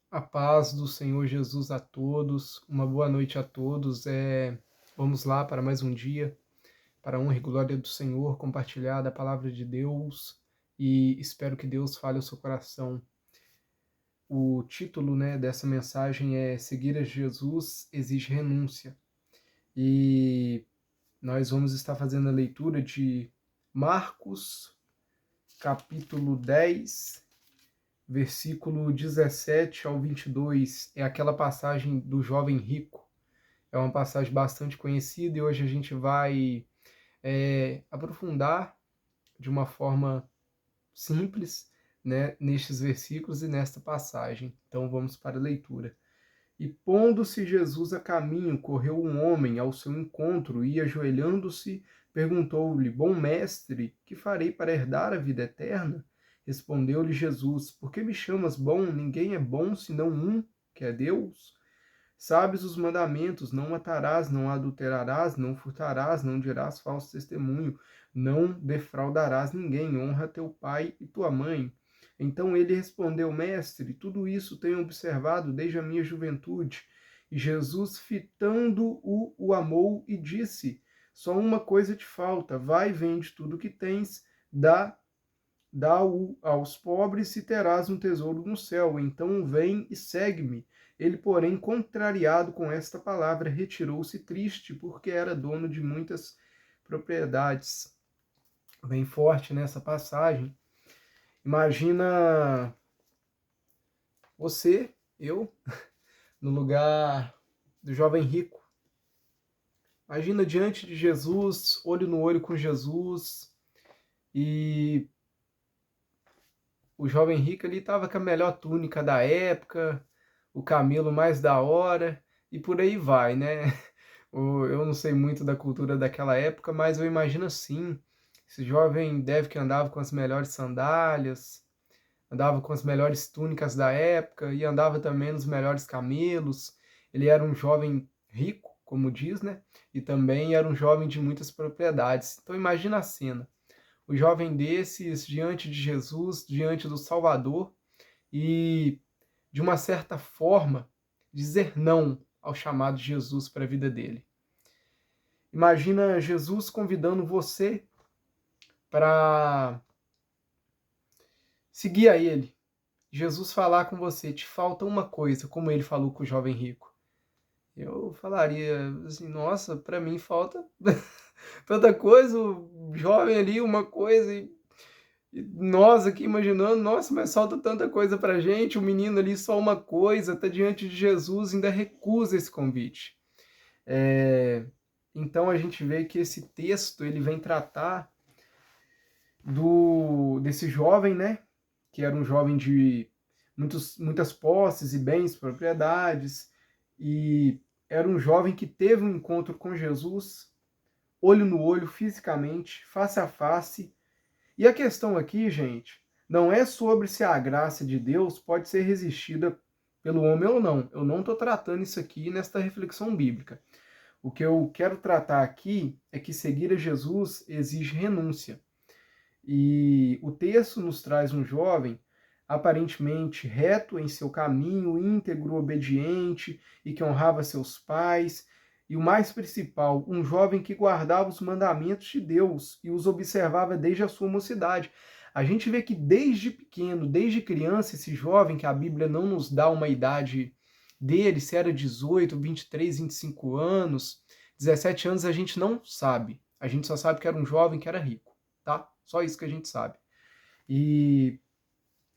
A paz do Senhor Jesus a todos, uma boa noite a todos. Vamos lá para mais um dia, para a honra e glória do Senhor, compartilhar da palavra de Deus e espero que Deus fale ao seu coração. O título, dessa mensagem é Seguir a Jesus exige renúncia. E nós vamos estar fazendo a leitura de Marcos, capítulo 10, versículo 17 ao 22, é aquela passagem do jovem rico. É uma passagem bastante conhecida e hoje a gente vai aprofundar de uma forma simples, nestes versículos e nesta passagem. Então vamos para a leitura. E pondo-se Jesus a caminho, correu um homem ao seu encontro e, ajoelhando-se, perguntou-lhe: Bom mestre, que farei para herdar a vida eterna? Respondeu-lhe Jesus: Por que me chamas bom? Ninguém é bom senão um, que é Deus. Sabes os mandamentos: não matarás, não adulterarás, não furtarás, não dirás falso testemunho, não defraudarás ninguém, honra teu pai e tua mãe. Então ele respondeu: Mestre, tudo isso tenho observado desde a minha juventude. E Jesus, fitando-o, o amou e disse: Só uma coisa te falta: vai, vende tudo o que tens, dá-o aos pobres e terás um tesouro no céu. Então vem e segue-me. Ele, porém, contrariado com esta palavra, retirou-se triste, porque era dono de muitas propriedades. Bem forte nessa passagem. Imagina você, eu, no lugar do jovem rico. Imagina diante de Jesus, olho no olho com Jesus, e o jovem rico ali estava com a melhor túnica da época, o camelo mais da hora, e por aí vai, né? Eu não sei muito da cultura daquela época, mas eu imagino assim, esse jovem deve que andava com as melhores sandálias, andava com as melhores túnicas da época e andava também nos melhores camelos. Ele era um jovem rico, como diz, né? E também era um jovem de muitas propriedades. Então imagina a cena. O jovem desses diante de Jesus, diante do Salvador, e de uma certa forma dizer não ao chamado de Jesus para a vida dele. Imagina Jesus convidando você para seguir a ele. Jesus falar com você: te falta uma coisa, como ele falou com o jovem rico. Eu falaria assim: nossa, para mim falta tanta coisa, o jovem ali uma coisa e nós aqui imaginando, nossa, mas falta tanta coisa pra gente, o menino ali só uma coisa, tá diante de Jesus, ainda recusa esse convite. Então a gente vê que esse texto ele vem tratar desse jovem, né, que era um jovem de muitas posses e bens, propriedades, e era um jovem que teve um encontro com Jesus, olho no olho, fisicamente, face a face. E a questão aqui, gente, não é sobre se a graça de Deus pode ser resistida pelo homem ou não. Eu não estou tratando isso aqui nesta reflexão bíblica. O que eu quero tratar aqui é que seguir a Jesus exige renúncia. E o texto nos traz um jovem aparentemente reto em seu caminho, íntegro, obediente e que honrava seus pais. E o mais principal, um jovem que guardava os mandamentos de Deus e os observava desde a sua mocidade. A gente vê que desde pequeno, desde criança, esse jovem, que a Bíblia não nos dá uma idade dele, se era 18, 23, 25 anos, 17 anos, a gente não sabe. A gente só sabe que era um jovem que era rico, tá? Só isso que a gente sabe. E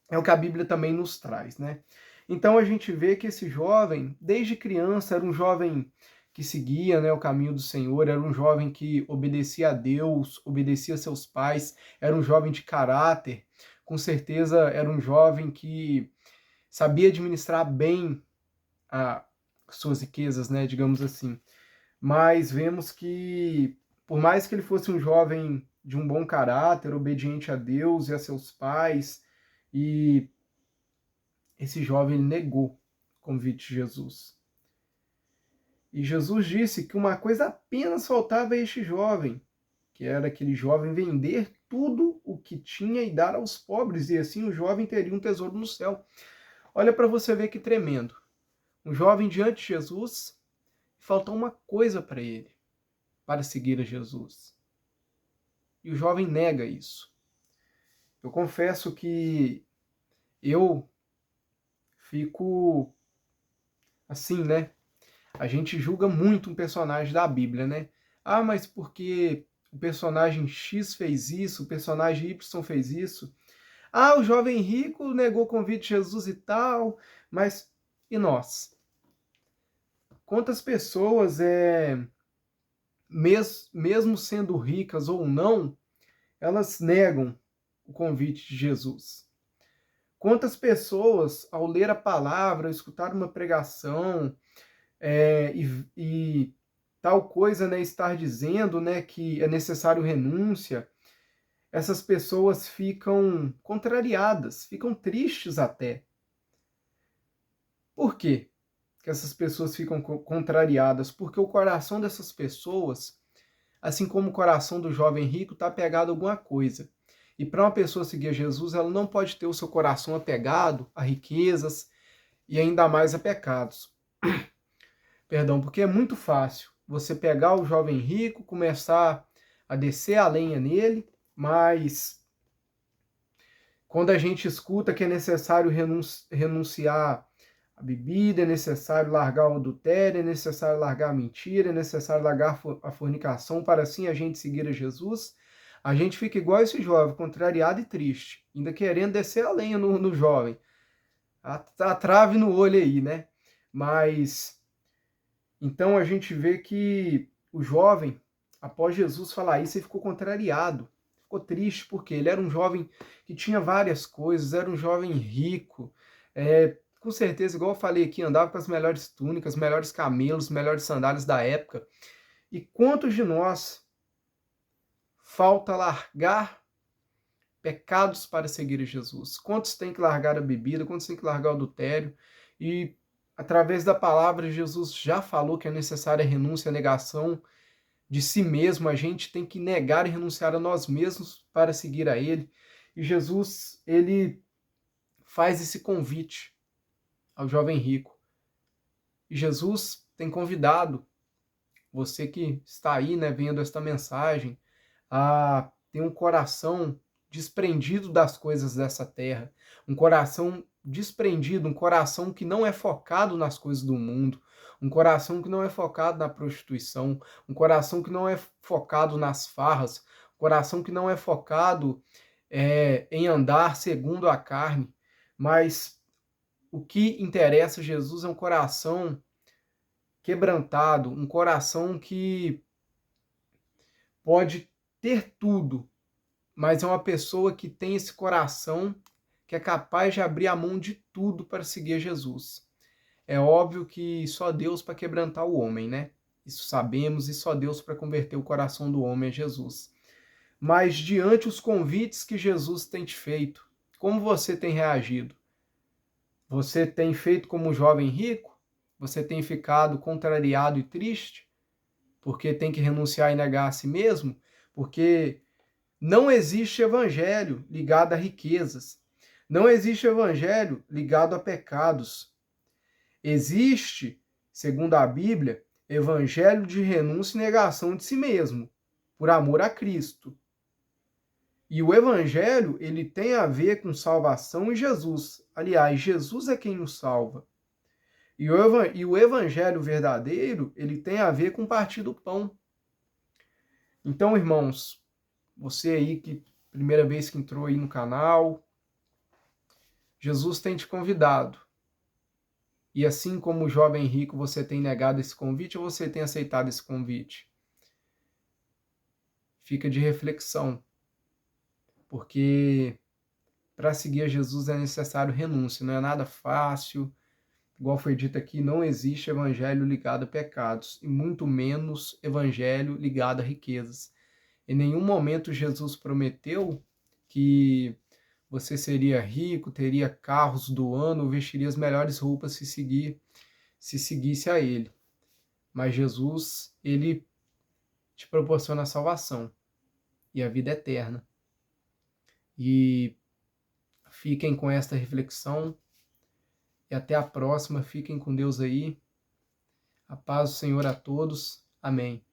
é o que a Bíblia também nos traz, né? Então a gente vê que esse jovem, desde criança, era um jovem que seguia, né, o caminho do Senhor, era um jovem que obedecia a Deus, obedecia a seus pais, era um jovem de caráter, com certeza era um jovem que sabia administrar bem as suas riquezas, né, digamos assim. Mas vemos que, por mais que ele fosse um jovem de um bom caráter, obediente a Deus e a seus pais, e esse jovem negou o convite de Jesus. E Jesus disse que uma coisa apenas faltava a este jovem, que era aquele jovem vender tudo o que tinha e dar aos pobres, e assim o jovem teria um tesouro no céu. Olha para você ver que tremendo. Um jovem diante de Jesus, faltou uma coisa para ele, para seguir a Jesus. E o jovem nega isso. Eu confesso que eu fico assim, né? A gente julga muito um personagem da Bíblia, né? Ah, mas porque o personagem X fez isso, o personagem Y fez isso. Ah, o jovem rico negou o convite de Jesus e tal, mas e nós? Quantas pessoas, mesmo sendo ricas ou não, elas negam o convite de Jesus? Quantas pessoas, ao ler a palavra, ao escutar uma pregação, e tal coisa, né, estar dizendo, né, que é necessário renúncia, essas pessoas ficam contrariadas, ficam tristes até. Por quê que essas pessoas ficam contrariadas? Porque o coração dessas pessoas, assim como o coração do jovem rico, está apegado a alguma coisa. E para uma pessoa seguir a Jesus, ela não pode ter o seu coração apegado a riquezas e ainda mais a pecados. Perdão, porque é muito fácil você pegar o jovem rico, começar a descer a lenha nele, mas quando a gente escuta que é necessário renunciar à bebida, é necessário largar o adultério, é necessário largar a mentira, é necessário largar a fornicação para assim a gente seguir a Jesus, a gente fica igual esse jovem, contrariado e triste, ainda querendo descer a lenha no jovem. A trave no olho aí, né? Mas então a gente vê que o jovem, após Jesus falar isso, ele ficou contrariado, ficou triste, porque ele era um jovem que tinha várias coisas, era um jovem rico, com certeza, igual eu falei aqui, andava com as melhores túnicas, melhores camelos, melhores sandálias da época. E quantos de nós falta largar pecados para seguir a Jesus? Quantos têm que largar a bebida? Quantos têm que largar o adultério? E através da palavra, Jesus já falou que é necessária a renúncia, a negação de si mesmo. A gente tem que negar e renunciar a nós mesmos para seguir a Ele. E Jesus, ele faz esse convite ao jovem rico. E Jesus tem convidado você que está aí, né, vendo esta mensagem, a ter um coração desprendido das coisas dessa terra, um coração desprendido, um coração que não é focado nas coisas do mundo, um coração que não é focado na prostituição, um coração que não é focado nas farras, um coração que não é focado em andar segundo a carne, mas o que interessa a Jesus é um coração quebrantado, um coração que pode ter tudo, mas é uma pessoa que tem esse coração que é capaz de abrir a mão de tudo para seguir Jesus. É óbvio que só Deus para quebrantar o homem, né? Isso sabemos, e só Deus para converter o coração do homem a Jesus. Mas diante os convites que Jesus tem te feito, como você tem reagido? Você tem feito como um jovem rico? Você tem ficado contrariado e triste? Porque tem que renunciar e negar a si mesmo? Porque não existe evangelho ligado a riquezas. Não existe evangelho ligado a pecados. Existe, segundo a Bíblia, evangelho de renúncia e negação de si mesmo, por amor a Cristo. E o evangelho, ele tem a ver com salvação em Jesus. Aliás, Jesus é quem nos salva. E o evangelho verdadeiro, ele tem a ver com partir do pão. Então, irmãos, você aí que primeira vez que entrou aí no canal, Jesus tem te convidado. E assim como o jovem rico, você tem negado esse convite ou você tem aceitado esse convite? Fica de reflexão, porque para seguir a Jesus é necessário renúncia, não é nada fácil. Igual foi dito aqui, não existe evangelho ligado a pecados, e muito menos evangelho ligado a riquezas. Em nenhum momento Jesus prometeu que você seria rico, teria carros do ano, vestiria as melhores roupas se seguisse a ele. Mas Jesus, ele te proporciona a salvação e a vida eterna. E fiquem com esta reflexão. e até a próxima. Fiquem com Deus aí. A paz do Senhor a todos. Amém.